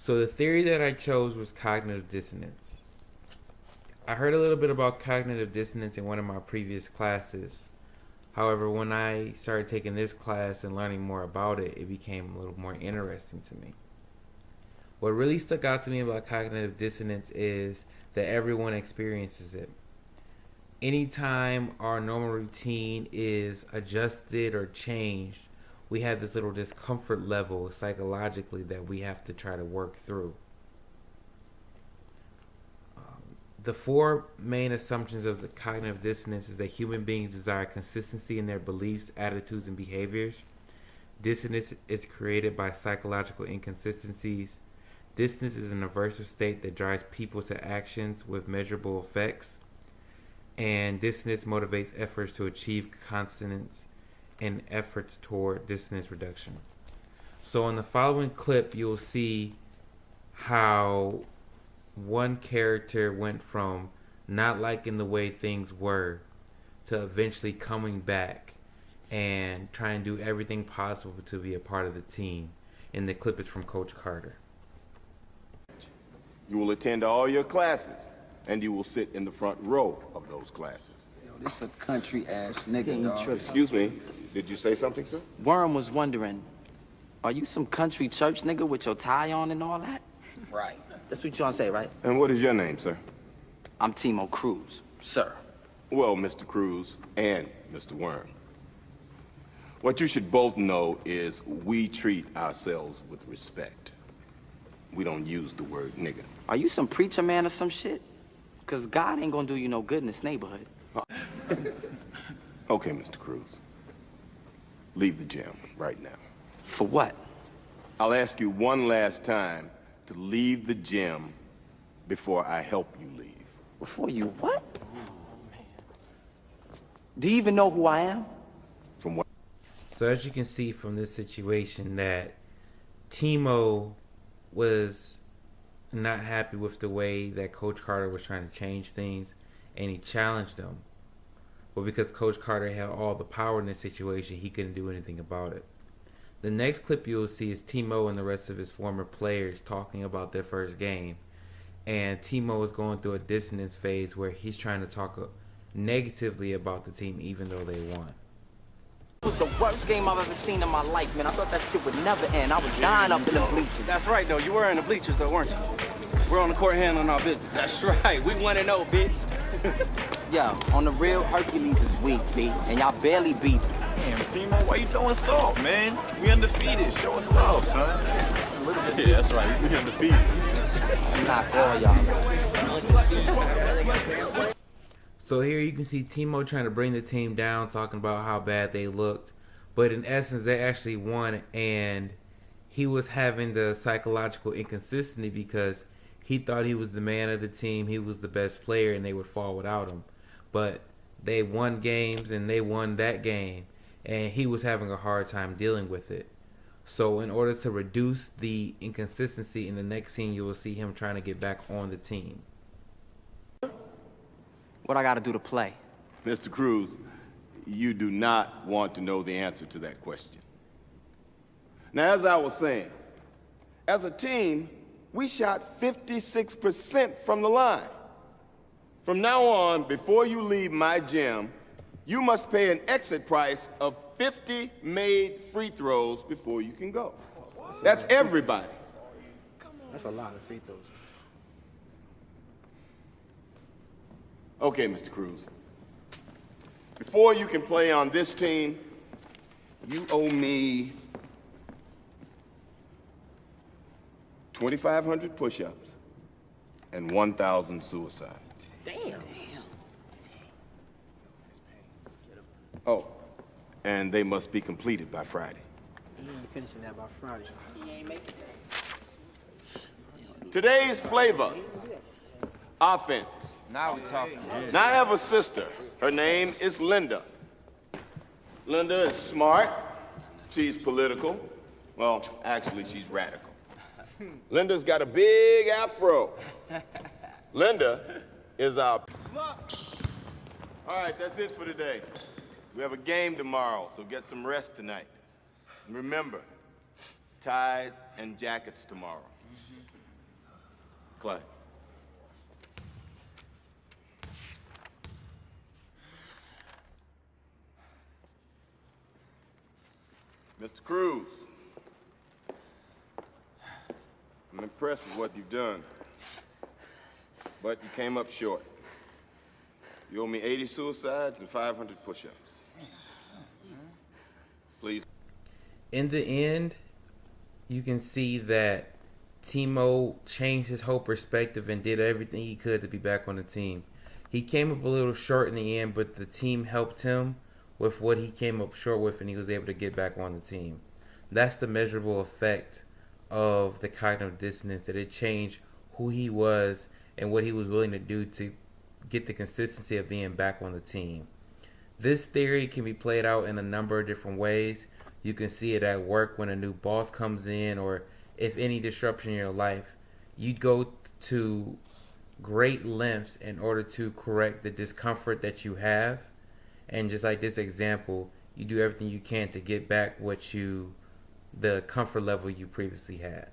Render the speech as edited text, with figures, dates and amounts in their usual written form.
So the theory that I chose was cognitive dissonance. I heard a little bit about cognitive dissonance in one of my previous classes. However, when I started taking this class and learning more about it, it became a little more interesting to me. What really stuck out to me about cognitive dissonance is that everyone experiences it. Anytime our normal routine is adjusted or changed, we have this little discomfort level psychologically that we have to try to work through. The four main assumptions of the cognitive dissonance is that human beings desire consistency in their beliefs, attitudes, and behaviors. Dissonance is created by psychological inconsistencies. Dissonance is an aversive state that drives people to actions with measurable effects. And dissonance motivates efforts to achieve consonance and efforts toward dissonance reduction. So in the following clip, you'll see how one character went from not liking the way things were to eventually coming back and trying to do everything possible to be a part of the team. And the clip is from Coach Carter. You will attend all your classes, and you will sit in the front row of those classes. Yo, this a country-ass nigga, dog. Excuse me, did you say something, sir? Worm was wondering, are you some country church nigga with your tie on and all that? Right. That's what you trying to say, right? And what is your name, sir? I'm Timo Cruz, sir. Well, Mr. Cruz and Mr. Worm. What you should both know is we treat ourselves with respect. We don't use the word nigga. Are you some preacher man or some shit? Cause God ain't gonna do you no good in this neighborhood. Okay, Mr. Cruz. Leave the gym right now. For what? I'll ask you one last time to leave the gym before I help you leave. Before you what? Do you even know who I am? From what? So as you can see from this situation that Timo was not happy with the way that Coach Carter was trying to change things, and he challenged him. But because Coach Carter had all the power in this situation, he couldn't do anything about it. The next clip you'll see is Timo and the rest of his former players talking about their first game. And Timo is going through a dissonance phase where he's trying to talk negatively about the team even though they won. It was the worst game I've ever seen in my life, man. I thought that shit would never end. I was dying up in the bleachers. That's right, though. You were in the bleachers, though, weren't you? We're on the court handling our business. That's right. We 1-0, bitch. Yo, on the real, Hercules is weak, B. And y'all barely beat him. Damn, Timo, why you throwing salt, man? We undefeated. Show us love, son. Yeah, that's right. We undefeated. Not all y'all. So here you can see Timo trying to bring the team down, talking about how bad they looked. But in essence, they actually won, and he was having the psychological inconsistency because he thought he was the man of the team, he was the best player, and they would fall without him. But they won games, and they won that game, and he was having a hard time dealing with it. So in order to reduce the inconsistency, in the next scene, you will see him trying to get back on the team. What I gotta do to play? Mr. Cruz, you do not want to know the answer to that question. Now, as I was saying, as a team, we shot 56% from the line. From now on, before you leave my gym, you must pay an exit price of 50 made free throws before you can go. That's everybody. That's a lot of free throws. Okay, Mr. Cruz. Before you can play on this team, you owe me 2,500 push-ups and 1,000 suicides. Damn. Oh, and they must be completed by Friday. He ain't finishing that by Friday. Today's flavor, offense. Now we talking. Now I have a sister. Her name is Linda. Linda is smart. She's political. Well, actually, she's radical. Linda's got a big afro. Linda is our... All right, that's it for today. We have a game tomorrow, so get some rest tonight. And remember, ties and jackets tomorrow. Clyde. Mr. Cruz, I'm impressed with what you've done, but you came up short. You owe me 80 suicides and 500 push-ups. Please. In the end, you can see that Timo changed his whole perspective and did everything he could to be back on the team. He came up a little short in the end, but the team helped him with what he came up short with, and he was able to get back on the team. That's the measurable effect of the cognitive dissonance, that it changed who he was and what he was willing to do to get the consistency of being back on the team. This theory can be played out in a number of different ways. You can see it at work when a new boss comes in, or if any disruption in your life. You'd go to great lengths in order to correct the discomfort that you have. And just like this example, you do everything you can to get back the comfort level you previously had.